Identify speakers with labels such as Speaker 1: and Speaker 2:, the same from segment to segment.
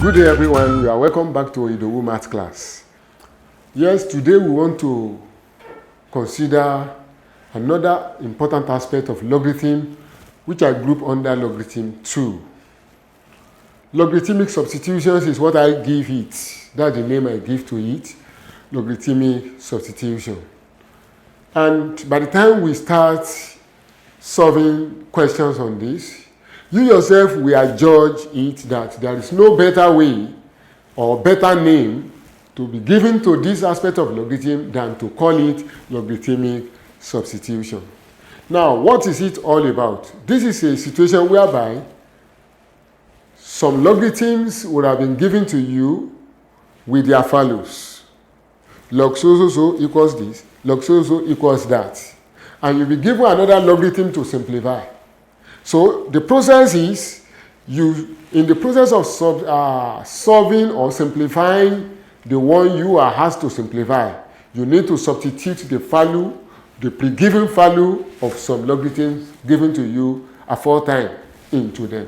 Speaker 1: Good day everyone, you are welcome back to Idowu Math class. Yes, today we want to consider another important aspect of logarithm which I group under logarithm 2. Logarithmic substitutions is what I give it. That's the name I give to it, logarithmic substitution. And by the time we start solving questions on this, you yourself will adjudge it that there is no better way or better name to be given to this aspect of logarithm than to call it logarithmic substitution. Now, what is it all about? This is a situation whereby some logarithms would have been given to you with their values. Log so equals this, log so equals that. And you'll be given another logarithm to simplify. So the process is, in the process of solving or simplifying the one you are asked to simplify, you need to substitute the value, the pre-given value of some logarithms given to you aforetime into them.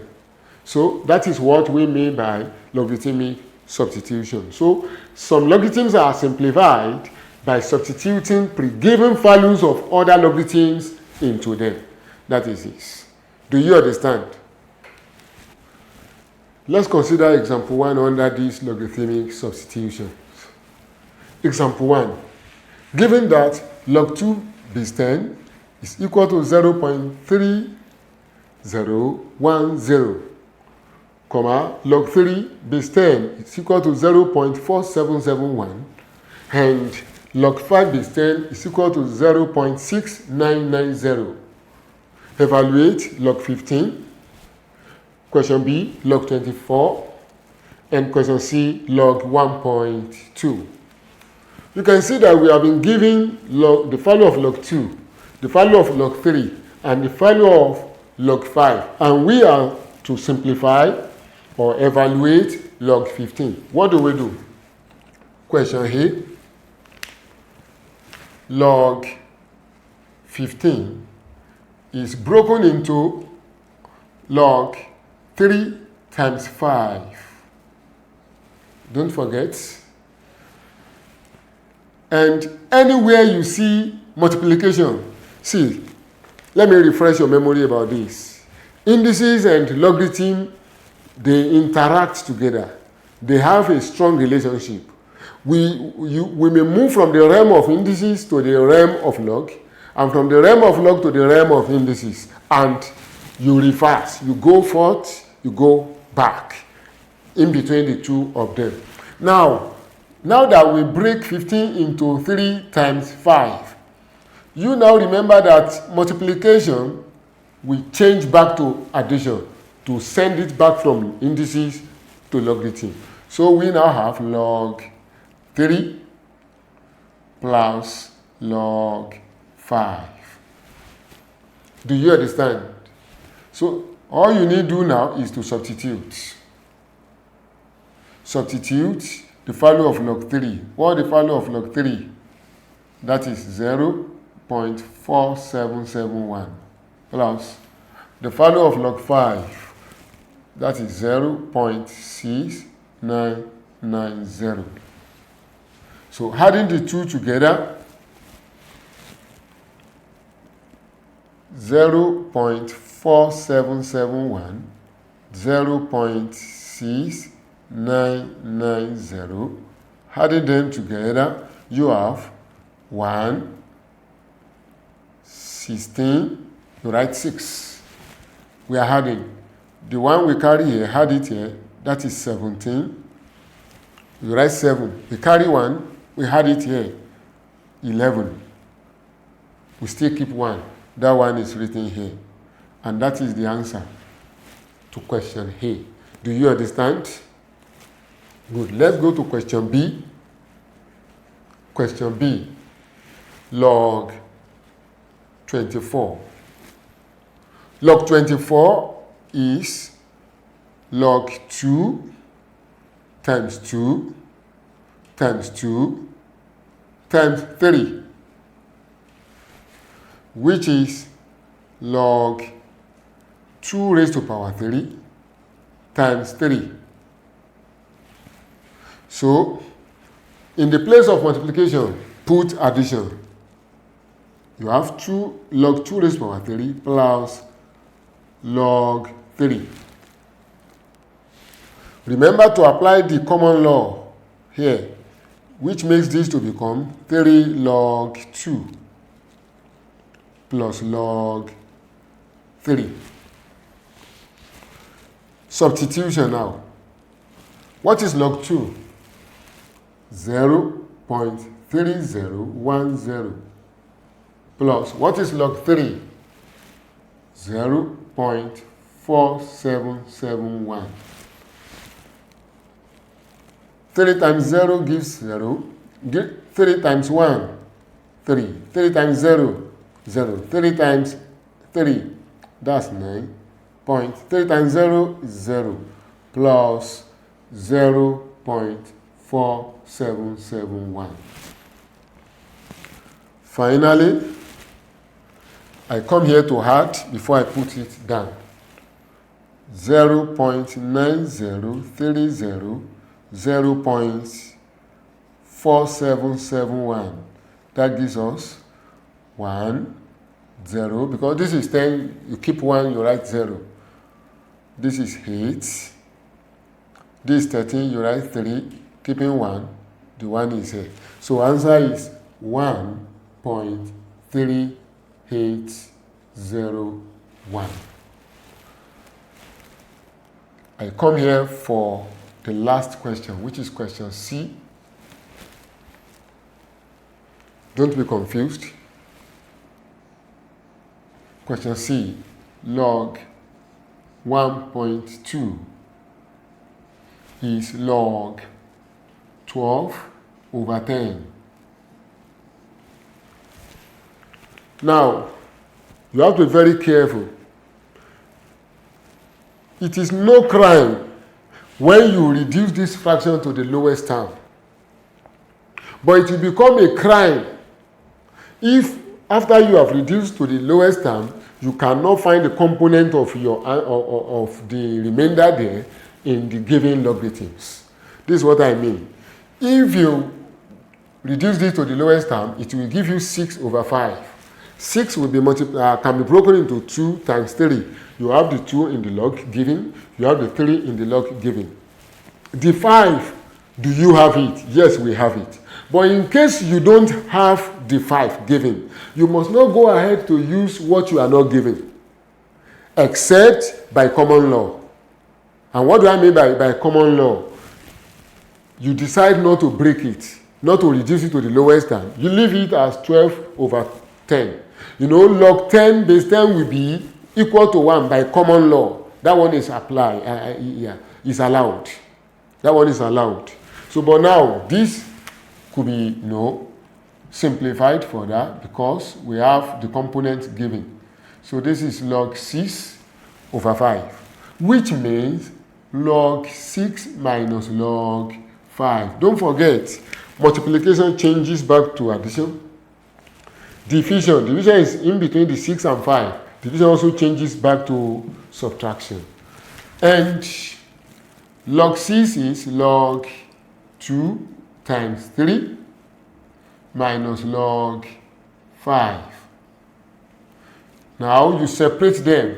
Speaker 1: So that is what we mean by logarithmic substitution. So some logarithms are simplified by substituting pre-given values of other logarithms into them. That is this. Do you understand? Let's consider example 1 under this logarithmic substitution. Example 1. Given that log 2 base 10 is equal to 0.3010, comma, log 3 base 10 is equal to 0.4771, and log 5 base 10 is equal to 0.6990. Evaluate log 15, question B, log 24, and question C, log 1.2. You can see that we have been given the value of log 2, the value of log 3, and the value of log 5. And we are to simplify or evaluate log 15. What do? Question A, log 15 is broken into log 3 times 5. Don't forget. And anywhere you see multiplication, see, let me refresh your memory about this. Indices and logarithm, they interact together. They have a strong relationship. We may move from the realm of indices to the realm of log, and from the realm of log to the realm of indices, and you reverse, you go forth, you go back, in between the two of them. Now that we break 15 into 3 times 5, you now remember that multiplication will change back to addition, to send it back from indices to logarithm. So we now have log 3 plus log 5. Do you understand? So all you need to do now is to substitute. Substitute the value of log 3. What is the value of log 3? That is 0.4771 plus the value of log 5. That is 0.6990. So adding the two together, 0.4771, 0.6990. Adding them together, you have 116. You write 6. We are adding. The one we carry here, add it here, that is 17. You write 7. We carry 1, we add it here, 11. We still keep 1. That one is written here. And that is the answer to question A. Do you understand? Good. Let's go to question B. Question B. Log 24. Log 24 is log 2 times 2 times 2 times 3, which is log 2 raised to power 3 times 3. So, in the place of multiplication, put addition. You have 2 log 2 raised to the power 3 plus log 3. Remember to apply the common law here, which makes this to become 3 log 2 plus log 3. Substitution now. What is log 2? 0.3010 plus what is log 3? 0.4771. 3 times 0 gives 0. 3 times 1, 3. 3 times 0, 0. 3 times 3, that's 9. 3 times 0 is 0 plus 0.4771. Finally, I come here to add before I put it down. 0.9030, 0.4771. That gives us 1, 0. Because this is 10, you keep 1, you write 0. This is 8. This is 13, you write 3. Keeping 1, the 1 is here. So answer is 1.3801. I come here for the last question, which is question C. Don't be confused. Question C, log 1.2 is log 12 over 10. Now, you have to be very careful. It is no crime when you reduce this fraction to the lowest term. But it will become a crime if, after you have reduced to the lowest term, you cannot find the component of your of the remainder there in the given logarithms. This is what I mean. If you reduce this to the lowest term, it will give you 6 over 5. 6 will be can be broken into 2 times 3. You have the 2 in the log given, you have the 3 in the log given. The 5, do you have it? Yes, we have it. But in case you don't have the 5 given, you must not go ahead to use what you are not given, except by common law. And what do I mean by common law? You decide not to break it, not to reduce it to the lowest term. You leave it as 12 over 10. You know, log 10 base 10 will be equal to 1 by common law. That one is applied, is allowed. That one is allowed. So, but now, this could be, simplified further because we have the components given. So this is log 6 over 5, which means log 6 minus log 5. Don't forget, multiplication changes back to addition. Division is in between the 6 and 5. Division also changes back to subtraction. And log 6 is log 2 times 3 minus log 5. Now you separate them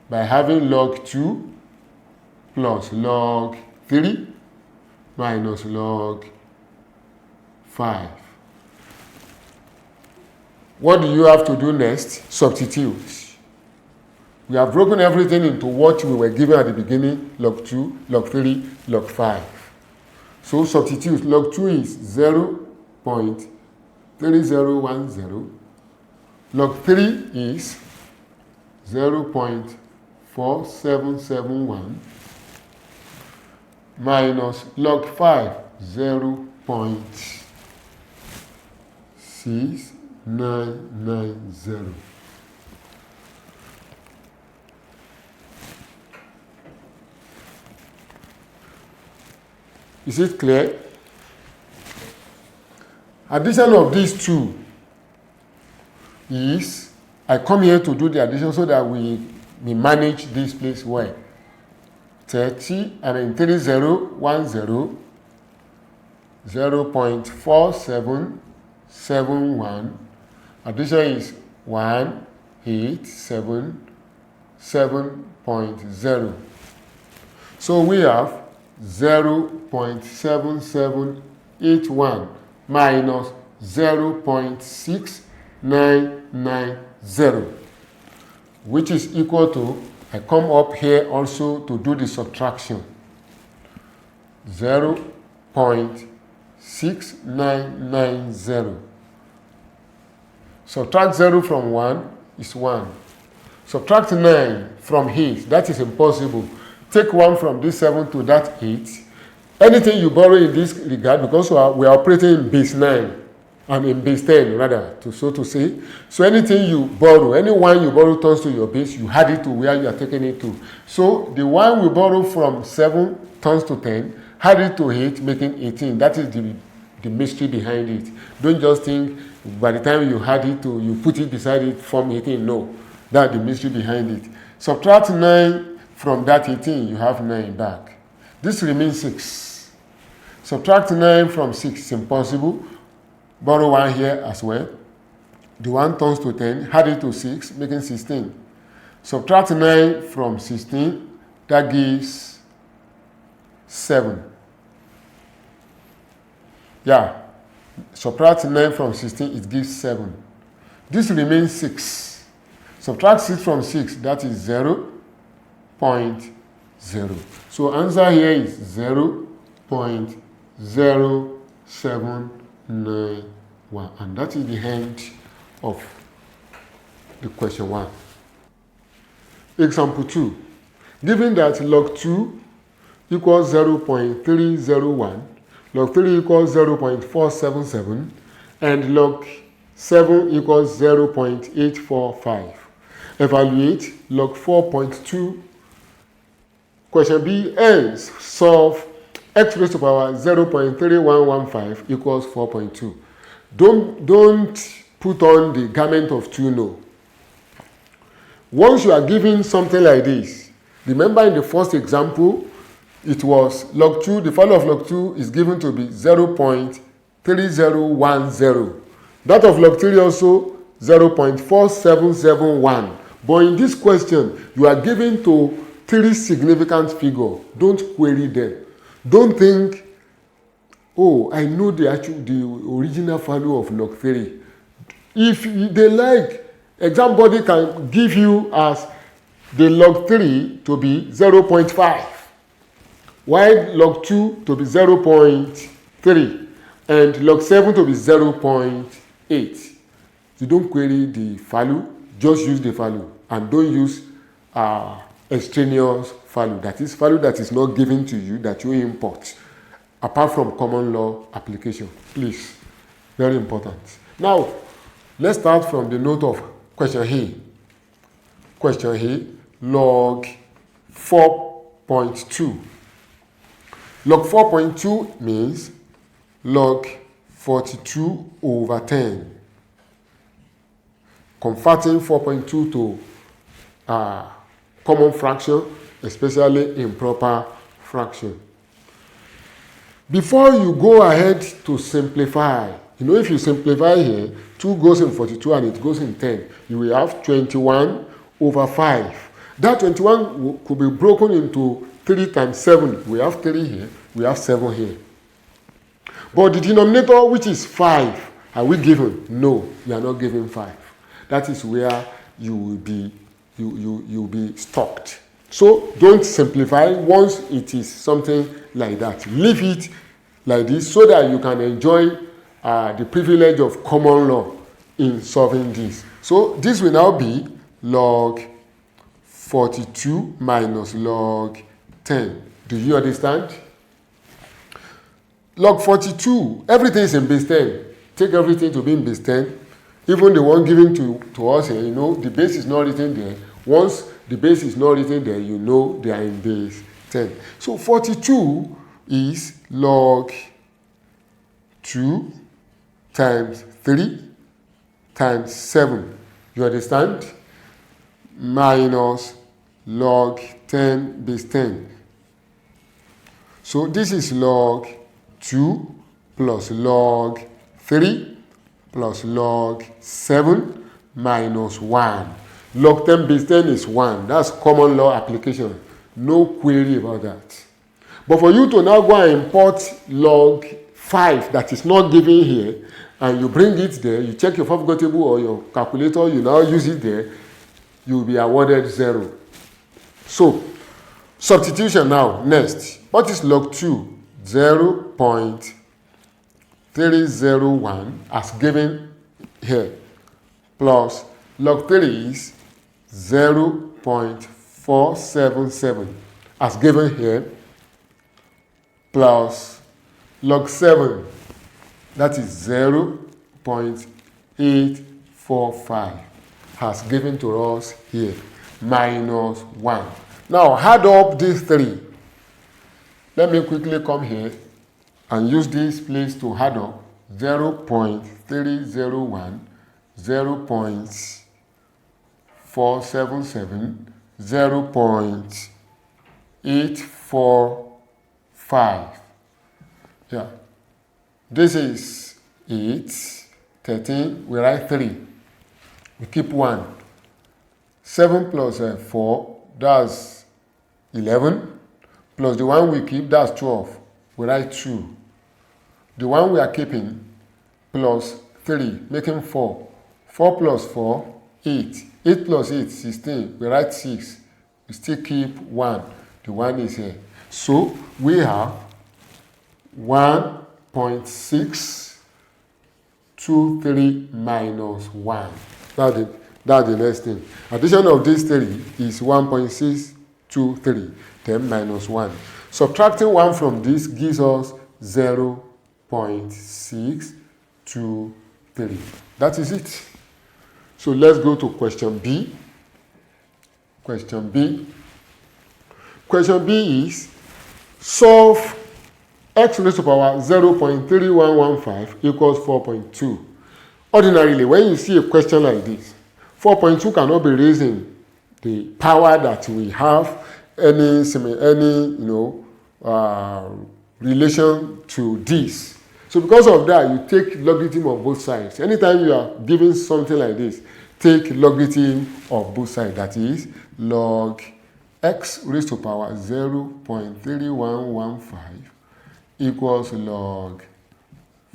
Speaker 1: by having log 2 plus log 3 minus log 5. What do you have to do next? Substitute. We have broken everything into what we were given at the beginning, log 2, log 3, log 5. So substitute. Log 2 is 0.3010. Log 3 is 0.4771 minus log 5, 0.6990. Is it clear? Addition of these two is, I come here to do the addition so that we manage this place well. 30 and then 3010 0.4771. Addition is 1877.0. So we have 0.7781 minus 0.6990, which is equal to, I come up here also to do the subtraction, 0.6990. Subtract 0 from 1 is 1. Subtract 9 from 8, that is impossible. Take 1 from this 7 to that 8. Anything you borrow in this regard, because we are operating in base 9, in base 10 rather, so to say. So anything you borrow, any 1 you borrow turns to your base, you add it to where you are taking it to. So the 1 we borrow from 7 turns to 10, add it to 8, making 18. That is the mystery behind it. Don't just think by the time you add it to, you put it beside it, form 18. No, that's the mystery behind it. Subtract 9 from that 18, you have 9 back. This remains 6. Subtract 9 from 6 is impossible. Borrow 1 here as well. The 1 turns to 10, add it to 6, making 16. Subtract 9 from 16, that gives 7. Yeah, subtract 9 from 16, it gives 7. This remains 6. Subtract 6 from 6, that is 0.0. So answer here is 0.0791, and that is the end of the question 1. Example 2. Given that log 2 equals 0.301, log 3 equals 0.477, and log 7 equals 0.845. Evaluate log 4.2. Question B ends. Solve x raised to power 0.3115 equals 4.2. Don't put on the garment of 2 no. Once you are given something like this, remember in the first example, it was log 2, the value of log 2 is given to be 0.3010. That of log 3 also 0.4771. But in this question, you are given to 3 significant figures. Don't query them. Don't think, oh, I know the original value of log 3. If they like, exam body can give you as the log 3 to be 0.5, while log 2 to be 0.3, and log 7 to be 0.8. You don't query the value, just use the value, and don't use extraneous value. That is value that is not given to you, that you import, apart from common law application. Please, very important. Now, let's start from the note of question A. Question A, log 4.2. Log 4.2 means log 42 over 10. Converting 4.2 to common fraction, especially improper fraction. Before you go ahead to simplify, if you simplify here, 2 goes in 42 and it goes in 10, you will have 21 over 5. That 21 could be broken into 3 times 7. We have 3 here, we have 7 here. But the denominator, which is 5, are we given? No, we are not given 5. That is where you will be you'll be stuck. So don't simplify once it is something like that. Leave it like this so that you can enjoy the privilege of common law in solving this. So this will now be log 42 minus log 10. Do you understand? Log 42, everything is in base 10. Take everything to be in base 10. Even the one given to us here, the base is not written there. Once the base is not written there, they are in base 10. So 42 is log 2 times 3 times 7. You understand? Minus log 10 base 10. So this is log 2 plus log 3 plus log 7 minus 1. Log 10 base 10 is 1. That's common law application. No query about that. But for you to now go and import log 5 that is not given here, and you bring it there, you check your forgot table or your calculator, you now use it there, you will be awarded 0. So, substitution now, next. What is log 2? 0.301 as given here, plus log 3 is 0.477 as given here, plus log 7, that is 0.845 has given to us here, minus 1. Now add up these three. Let me quickly come here and use this place to add up 0.301, 0.477, 0.845. Yeah. This is 8, 13, we write 3. We keep 1. 7 plus 4, that's 11. Plus the one we keep, that's 12. We write 2. The one we are keeping, plus 3, making 4. 4 plus 4, 8. 8 plus 8, 16. We write 6. We still keep 1. The 1 is here. So we have 1.623 minus 1. That's the next thing. Addition of these 3 is 1.623. Then minus 1. Subtracting 1 from this gives us 0.623. That is it. So let's go to question B. Question B. Question B is solve x raised to power 0.3115 equals 4.2. Ordinarily, when you see a question like this, 4.2 cannot be raising the power that we have any relation to this. So because of that, you take logarithm of both sides. Anytime you are giving something like this, take logarithm of both sides. That is log x raised to power 0.3115 equals log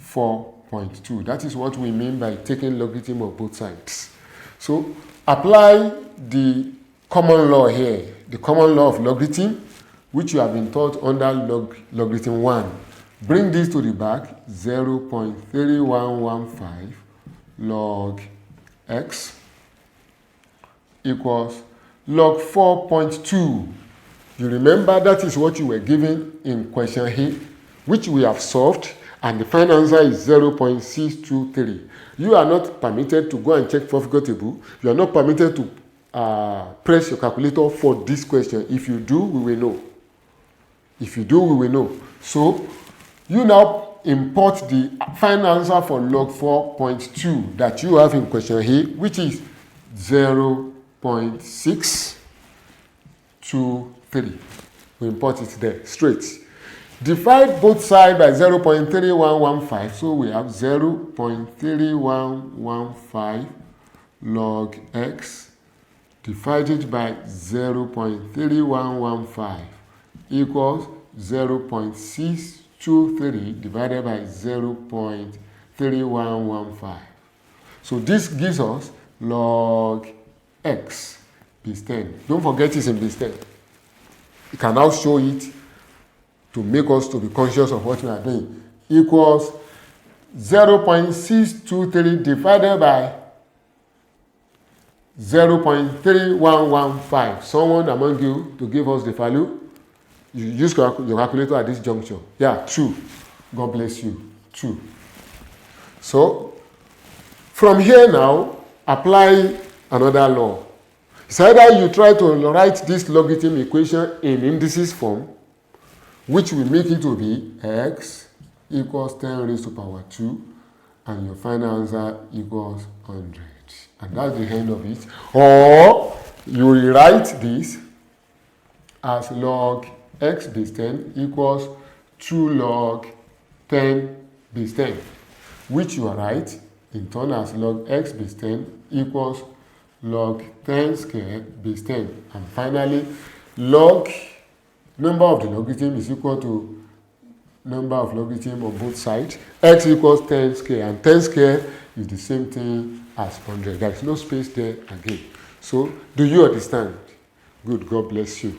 Speaker 1: 4.2. That is what we mean by taking logarithm of both sides. So apply the common law here, the common law of logarithm, which you have been taught under logarithm 1. Bring this to the back, 0.3115 log x equals log 4.2. You remember that is what you were given in question here, which we have solved, and the final answer is 0.623. You are not permitted to go and check forgot table. You are not permitted to press your calculator for this question. If you do, we will know. If you do, we will know. So you now import the final answer for log 4.2 that you have in question here, which is 0.623. We import it there, straight. Divide both sides by 0.3115, so we have 0.3115 log x divided by 0.3115 equals 0.623 divided by 0.3115. So this gives us log x base 10. Don't forget it's in base 10. You can now show it to make us to be conscious of what we are doing. Equals 0.623 divided by 0.3115. Someone among you to give us the value. You use your calculator at this juncture. Yeah, 2. God bless you. 2. So, from here now, apply another law. It's either you try to write this logarithm equation in indices form, which will make it to be x equals 10 raised to power 2, and your final answer equals 100. And that's the end of it. Or you rewrite this as log x base 10 equals 2 log 10 base 10, which you write in turn as log x base 10 equals log 10 squared base 10. And finally, log number of the logarithm is equal to number of logarithm on both sides. X equals 10 squared, and 10 squared is the same thing as 100. There is no space there again. So, do you understand? Good. God bless you.